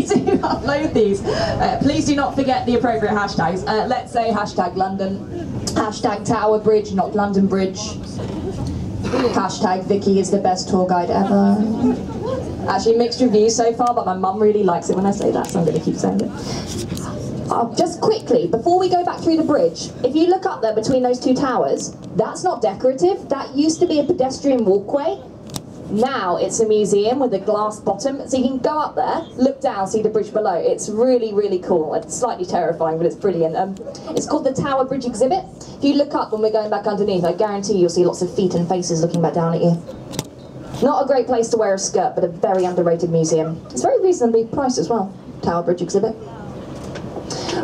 do upload these, please do not forget the appropriate hashtags. Let's say hashtag London, hashtag Tower Bridge, not London Bridge, hashtag Vicky is the best tour guide ever. Actually, mixed reviews so far, but my mum really likes it when I say that, so I'm going to keep saying it. Just quickly, before we go back through the bridge, if you look up there between those two towers, that's not decorative. That used to be a pedestrian walkway. Now it's a museum with a glass bottom, so you can go up there, look down, see the bridge below. It's really, really cool. It's slightly terrifying, but it's brilliant. It's called the Tower Bridge Exhibit. If you look up when we're going back underneath, I guarantee you'll see lots of feet and faces looking back down at you. Not a great place to wear a skirt, but a very underrated museum. It's very reasonably priced as well, Tower Bridge Exhibit.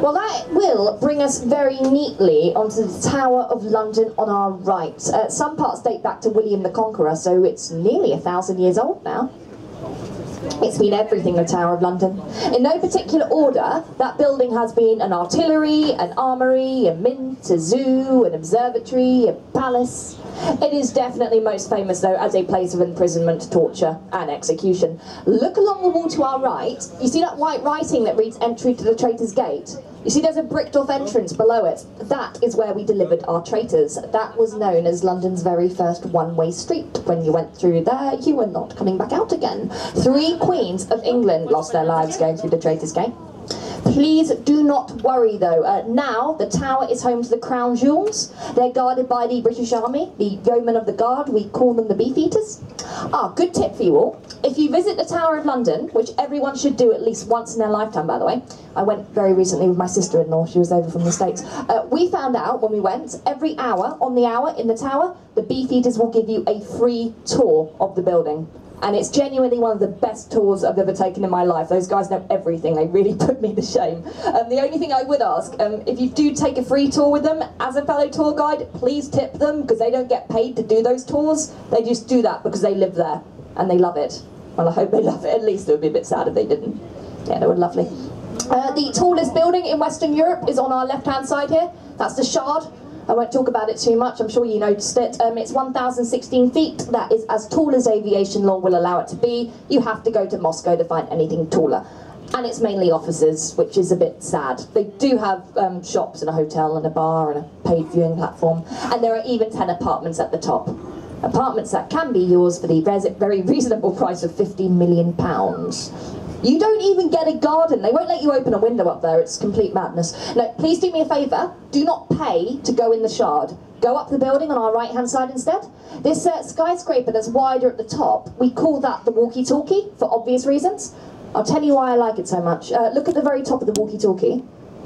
Well, that will bring us very neatly onto the Tower of London on our right. Some parts date back to William the Conqueror, so it's nearly 1,000 years old now. It's been everything, the Tower of London. In no particular order, that building has been an artillery, an armoury, a mint, a zoo, an observatory, a palace. It is definitely most famous, though, as a place of imprisonment, torture, and execution. Look along the wall to our right. You see that white writing that reads "Entry to the Traitor's Gate"? You see there's a bricked-off entrance below it. That is where we delivered our traitors. That was known as London's very first one-way street. When you went through there, you were not coming back out again. 3 queens of England lost their lives going through the Traitor's Gate. Please do not worry though, now the tower is home to the Crown Jewels. They're guarded by the British Army, the Yeomen of the Guard, we call them the Beefeaters. Good tip for you all, if you visit the Tower of London, which everyone should do at least once in their lifetime by the way, I went very recently with my sister-in-law, she was over from the States, we found out when we went, every hour, on the hour in the tower, the Beefeaters will give you a free tour of the building. And it's genuinely one of the best tours I've ever taken in my life. Those guys know everything. They really put me to shame. The only thing I would ask, if you do take a free tour with them, as a fellow tour guide, please tip them, because they don't get paid to do those tours. They just do that because they live there, and they love it. Well, I hope they love it. At least it would be a bit sad if they didn't. Yeah, they were lovely. The tallest building in Western Europe is on our left-hand side here. That's the Shard. I won't talk about it too much, I'm sure you noticed it. It's 1,016 feet, that is as tall as aviation law will allow it to be. You have to go to Moscow to find anything taller. And it's mainly offices, which is a bit sad. They do have shops and a hotel and a bar and a paid viewing platform. And there are even 10 apartments at the top. Apartments that can be yours for the very reasonable price of £50 million. You don't even get a garden. They won't let you open a window up there. It's complete madness. No, please do me a favour. Do not pay to go in the Shard. Go up the building on our right-hand side instead. This skyscraper that's wider at the top, we call that the walkie-talkie for obvious reasons. I'll tell you why I like it so much. Look at the very top of the walkie-talkie.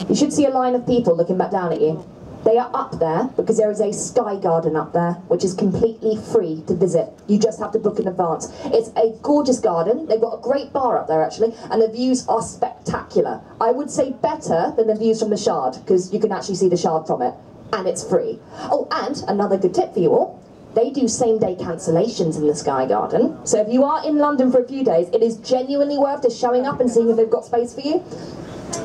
You should see a line of people looking back down at you. They are up there because there is a sky garden up there, which is completely free to visit. You just have to book in advance. It's a gorgeous garden. They've got a great bar up there, actually, and the views are spectacular. I would say better than the views from the Shard, because you can actually see the Shard from it, and it's free. Oh, and another good tip for you all. They do same-day cancellations in the Sky Garden. So if you are in London for a few days, it is genuinely worth just showing up and seeing if they've got space for you.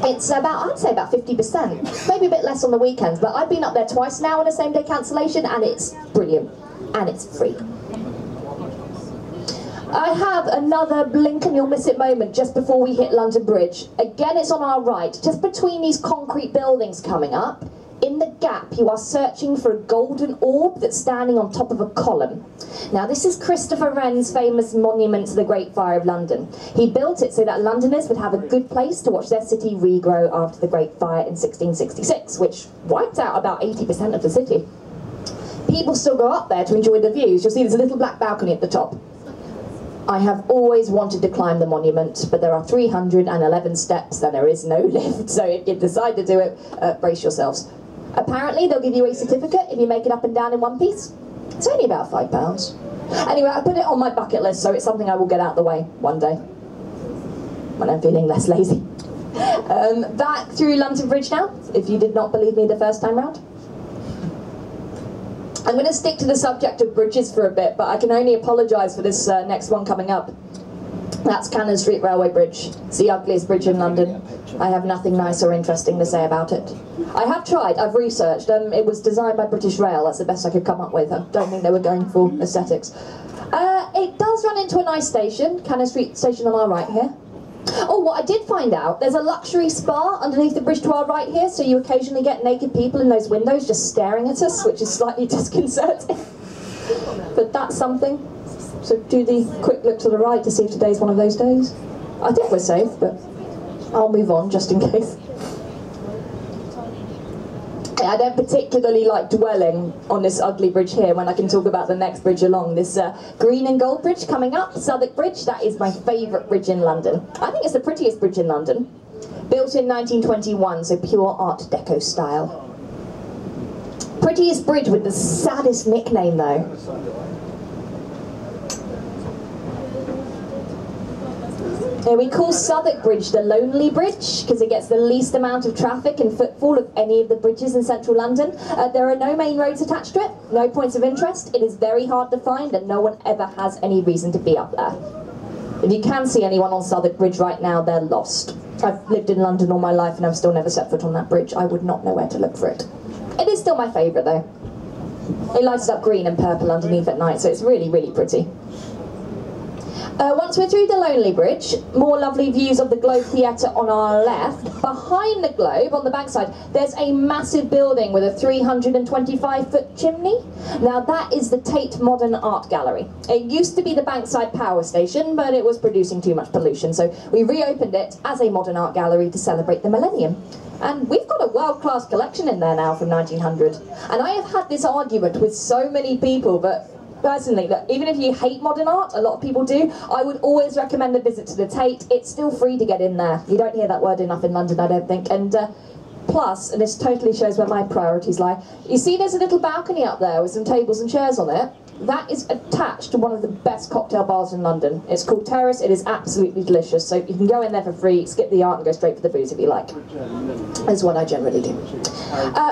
It's about, I'd say about 50%, maybe a bit less on the weekends, but I've been up there twice now on a same-day cancellation, and it's brilliant, and it's free. I have another blink and you'll miss it moment just before we hit London Bridge. Again, it's on our right, just between these concrete buildings coming up. In the gap, you are searching for a golden orb that's standing on top of a column. Now, this is Christopher Wren's famous monument to the Great Fire of London. He built it so that Londoners would have a good place to watch their city regrow after the Great Fire in 1666, which wiped out about 80% of the city. People still go up there to enjoy the views. You'll see there's a little black balcony at the top. I have always wanted to climb the monument, but there are 311 steps and there is no lift, so if you decide to do it, brace yourselves. Apparently, they'll give you a certificate if you make it up and down in one piece. It's only about £5. Anyway, I put it on my bucket list, so it's something I will get out of the way one day, when I'm feeling less lazy. Back through London Bridge now, if you did not believe me the first time round. I'm going to stick to the subject of bridges for a bit, but I can only apologise for this next one coming up. That's Cannon Street Railway Bridge. It's the ugliest bridge in London. I have nothing nice or interesting to say about it. I have tried, I've researched. It was designed by British Rail, that's the best I could come up with. I don't think they were going for aesthetics. It does run into a nice station, Cannon Street Station on our right here. Oh, what I did find out, there's a luxury spa underneath the bridge to our right here, so you occasionally get naked people in those windows just staring at us, which is slightly disconcerting. But that's something. So do the quick look to the right to see if today's one of those days. I think we're safe, but I'll move on just in case. I don't particularly like dwelling on this ugly bridge here when I can talk about the next bridge along. This green and gold bridge coming up, Southwark Bridge, that is my favourite bridge in London. I think it's the prettiest bridge in London. Built in 1921, so pure Art Deco style. Prettiest bridge with the saddest nickname though. We call Southwark Bridge the Lonely Bridge because it gets the least amount of traffic and footfall of any of the bridges in central London. There are no main roads attached to it, no points of interest. It is very hard to find and no one ever has any reason to be up there. If you can see anyone on Southwark Bridge right now, they're lost. I've lived in London all my life and I've still never set foot on that bridge. I would not know where to look for it. It is still my favourite though. It lights up green and purple underneath at night, so it's really, really pretty. Once we're through the Lonely Bridge, more lovely views of the Globe Theatre on our left. Behind the Globe, on the backside, there's a massive building with a 325-foot chimney. Now that is the Tate Modern Art Gallery. It used to be the Bankside Power Station, but it was producing too much pollution, so we reopened it as a modern art gallery to celebrate the millennium. And we've got a world-class collection in there now from 1900. And I have had this argument with so many people, but personally, that even if you hate modern art, a lot of people do, I would always recommend a visit to the Tate. It's still free to get in there. You don't hear that word enough in London, I don't think. And plus, and this totally shows where my priorities lie, you see there's a little balcony up there with some tables and chairs on it? That is attached to one of the best cocktail bars in London. It's called Terrace. It is absolutely delicious. So you can go in there for free, skip the art and go straight for the booze if you like. That's what I generally do.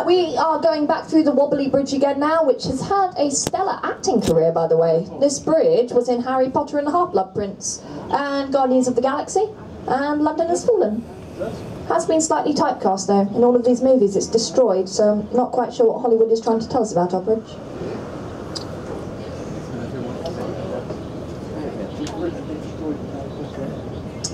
We are going back through the Wobbly Bridge again now, which has had a stellar acting career, by the way. This bridge was in Harry Potter and the Half-Blood Prince, and Guardians of the Galaxy, and London Has Fallen. Has been slightly typecast though. In all of these movies it's destroyed, so I'm not quite sure what Hollywood is trying to tell us about our bridge.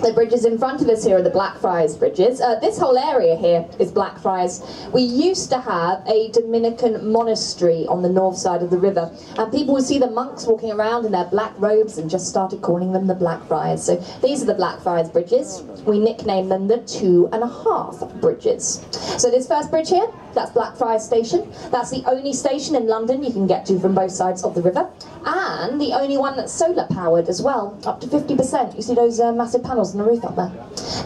The bridges in front of us here are the Blackfriars bridges. This whole area here is Blackfriars. We used to have a Dominican monastery on the north side of the river, and people would see the monks walking around in their black robes and just started calling them the Blackfriars. So these are the Blackfriars bridges. We nicknamed them the 2.5 bridges. So this first bridge here, that's Blackfriars Station. That's the only station in London you can get to from both sides of the river, and the only one that's solar powered as well, up to 50%. You see those massive panels on the roof up there.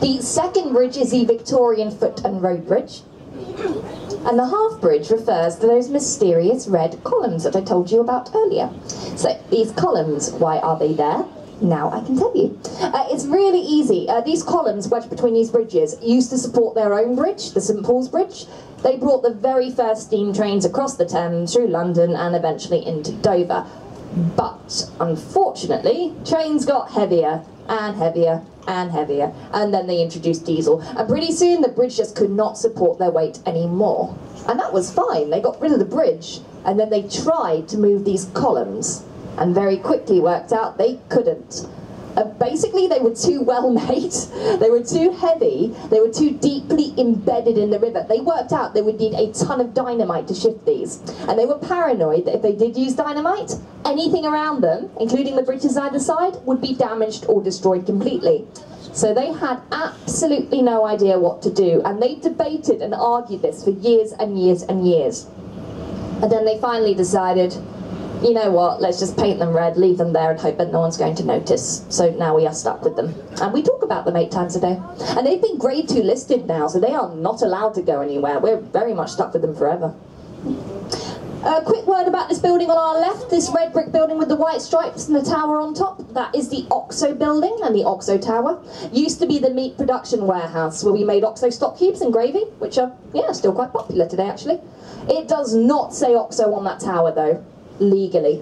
The second bridge is the Victorian Foot and Road Bridge, and the half bridge refers to those mysterious red columns that I told you about earlier. So these columns, why are they there? Now I can tell you. It's really easy. These columns wedged between these bridges used to support their own bridge, the St Paul's Bridge. They brought the very first steam trains across the Thames through London and eventually into Dover. But unfortunately, trains got heavier and heavier and heavier, and then they introduced diesel, and pretty soon the bridge just could not support their weight anymore. And that was fine. They got rid of the bridge, and then they tried to move these columns, and very quickly worked out they couldn't. Basically, they were too well made, they were too heavy, they were too deeply embedded in the river. They worked out they would need a ton of dynamite to shift these, and they were paranoid that if they did use dynamite, anything around them, including the bridges either side, would be damaged or destroyed completely. So they had absolutely no idea what to do, and they debated and argued this for years and years and years. And then they finally decided, you know what, let's just paint them red, leave them there and hope that no one's going to notice. So now we are stuck with them. And we talk about them 8 times a day. And they've been grade 2 listed now, so they are not allowed to go anywhere. We're very much stuck with them forever. A quick word about this building on our left, this red brick building with the white stripes and the tower on top. That is the OXO building and the OXO tower. Used to be the meat production warehouse where we made OXO stock cubes and gravy, which are, yeah, still quite popular today actually. It does not say OXO on that tower though. Legally.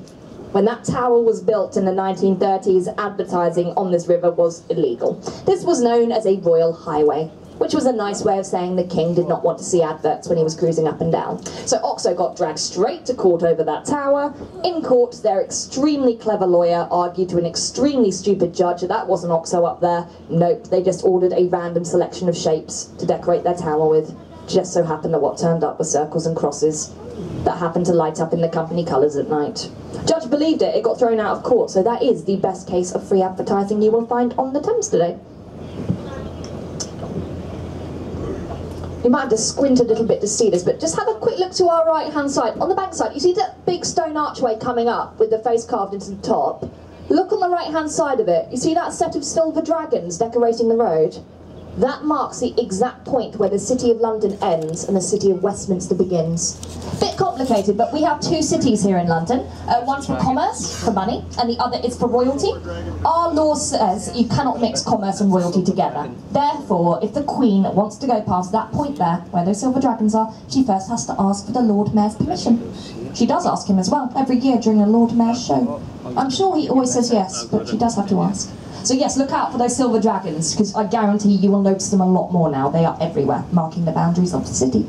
When that tower was built in the 1930s, advertising on this river was illegal. This was known as a royal highway. which was a nice way of saying the king did not want to see adverts when he was cruising up and down. So Oxo got dragged straight to court over that tower. In court, their extremely clever lawyer argued to an extremely stupid judge that that wasn't Oxo up there. Nope, they just ordered a random selection of shapes to decorate their tower with. Just so happened that what turned up were circles and crosses that happened to light up in the company colours at night. Judge believed it, it got thrown out of court, so that is the best case of free advertising you will find on the Thames today. You might have to squint a little bit to see this, but just have a quick look to our right hand side. On the bank side, you see that big stone archway coming up with the face carved into the top? Look on the right hand side of it. You see that set of silver dragons decorating the road? That marks the exact point where the City of London ends and the City of Westminster begins. Bit complicated, but we have two cities here in London. One's for commerce, for money, and the other is for royalty. Our law says you cannot mix commerce and royalty together. Therefore, if the Queen wants to go past that point there, where those silver dragons are, she first has to ask for the Lord Mayor's permission. She does ask him as well, every year during a Lord Mayor's show. I'm sure he always says yes, but she does have to ask. So yes, look out for those silver dragons, because I guarantee you will notice them a lot more now. They are everywhere, marking the boundaries of the city.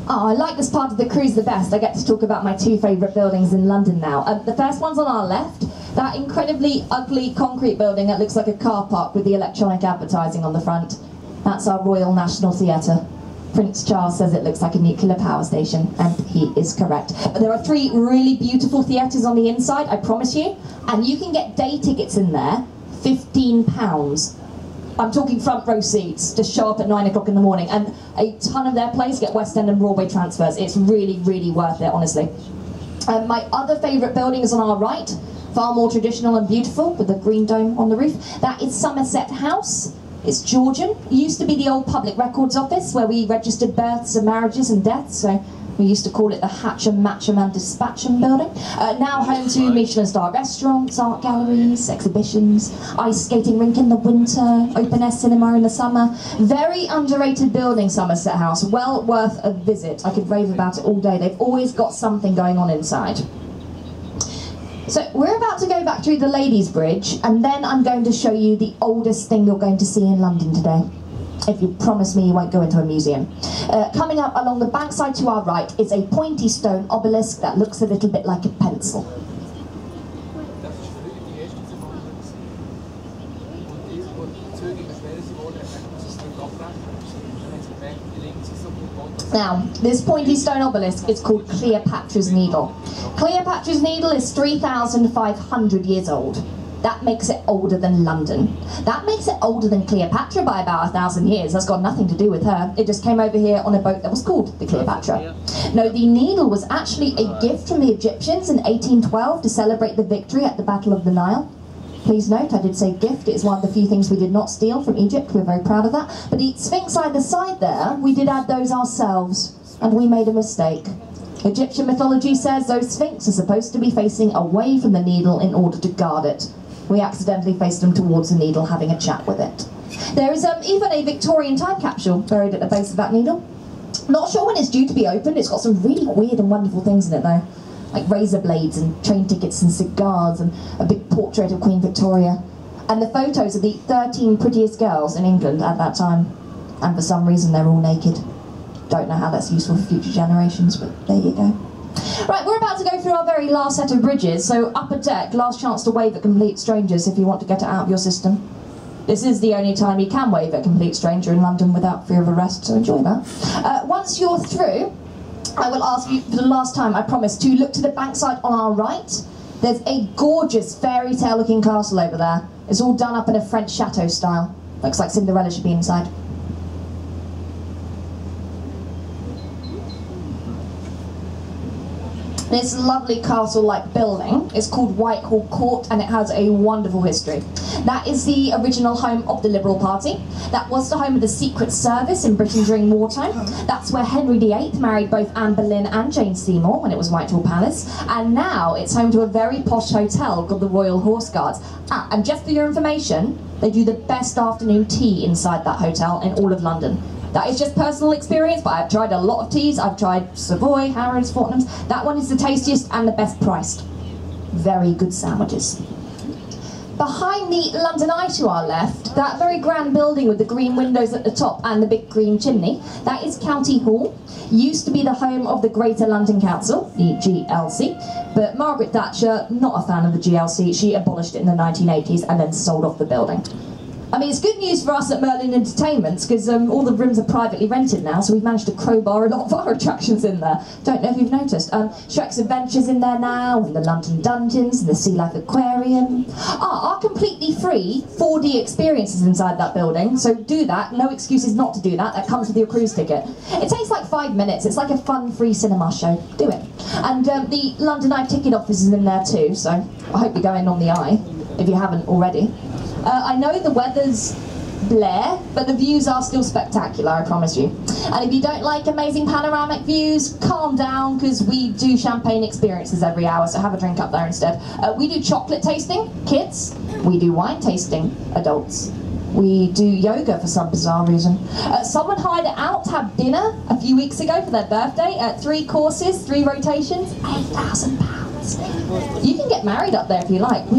Oh, I like this part of the cruise the best. I get to talk about my two favourite buildings in London now. The first one's on our left, that incredibly ugly concrete building that looks like a car park with the electronic advertising on the front. That's our Royal National Theatre. Prince Charles says it looks like a nuclear power station, and he is correct. But there are three really beautiful theatres on the inside, I promise you, and you can get day tickets in there, £15. I'm talking front row seats, just show up at 9 o'clock in the morning, and a ton of their plays get West End and Broadway transfers. It's really, really worth it, honestly. My other favourite building is on our right, far more traditional and beautiful, with a green dome on the roof. That is Somerset House. It's Georgian. It used to be the old public records office where we registered births and marriages and deaths, so we used to call it the Hatcham, Matcham and Dispatcham building. Now home to Michelin-star restaurants, art galleries, exhibitions, ice skating rink in the winter, open-air cinema in the summer. Very underrated building, Somerset House. Well worth a visit. I could rave about it all day. They've always got something going on inside. So we're about to go back through the Ladies' Bridge, and then I'm going to show you the oldest thing you're going to see in London today. If you promise me you won't go into a museum. Coming up along the bankside to our right is a pointy stone obelisk that looks a little bit like a pencil. Now, this pointy stone obelisk is called Cleopatra's Needle. Cleopatra's Needle is 3,500 years old. That makes it older than London. That makes it older than Cleopatra by about 1,000 years. That's got nothing to do with her. It just came over here on a boat that was called the Cleopatra. No, the needle was actually a gift from the Egyptians in 1812 to celebrate the victory at the Battle of the Nile. Please note, I did say gift. It is one of the few things we did not steal from Egypt. We're very proud of that. But the Sphinx either side there, we did add those ourselves, and we made a mistake. Egyptian mythology says those Sphinx are supposed to be facing away from the needle in order to guard it. We accidentally faced them towards the needle, having a chat with it. There is even a Victorian time capsule buried at the base of that needle. Not sure when it's due to be opened. It's got some really weird and wonderful things in it though, like razor blades and train tickets and cigars and a big portrait of Queen Victoria. And the photos of the 13 prettiest girls in England at that time. And for some reason they're all naked. Don't know how that's useful for future generations, but there you go. Right, we're about to go through our very last set of bridges, so upper deck, last chance to wave at complete strangers if you want to get it out of your system. This is the only time you can wave at a complete stranger in London without fear of arrest, so enjoy that. Once you're through, I will ask you for the last time, I promise, to look to the bankside on our right. There's a gorgeous fairy tale looking castle over there. It's all done up in a French chateau style. Looks like Cinderella should be inside. This lovely castle-like building is called Whitehall Court, and it has a wonderful history. That is the original home of the Liberal Party. That was the home of the Secret Service in Britain during wartime. That's where Henry VIII married both Anne Boleyn and Jane Seymour when it was Whitehall Palace. And now it's home to a very posh hotel called the Royal Horse Guards. And just for your information, they do the best afternoon tea inside that hotel in all of London. That is just personal experience, but I've tried a lot of teas. I've tried Savoy, Harrods, Fortnum's. That one is the tastiest and the best priced. Very good sandwiches. Behind the London Eye to our left, that very grand building with the green windows at the top and the big green chimney, that is County Hall. Used to be the home of the Greater London Council, the GLC, but Margaret Thatcher, not a fan of the GLC, she abolished it in the 1980s and then sold off the building. I mean, it's good news for us at Merlin Entertainments because all the rooms are privately rented now, so we've managed to crowbar a lot of our attractions in there. Don't know if you've noticed. Shrek's Adventures in there now, and the London Dungeons, and the Sea Life Aquarium. Our completely free 4D experiences inside that building, so do that. No excuses not to do that. That comes with your cruise ticket. It takes like 5 minutes. It's like a fun, free cinema show. Do it. And the London Eye ticket office is in there too, so I hope you're going on the Eye, if you haven't already. I know the weather's blare, but the views are still spectacular, I promise you. And if you don't like amazing panoramic views, calm down, because we do champagne experiences every hour, so have a drink up there instead. We do chocolate tasting, kids. We do wine tasting, adults. We do yoga for some bizarre reason. Someone hired it out to have dinner a few weeks ago for their birthday at 3 courses, 3 rotations, £8,000. You can get married up there if you like.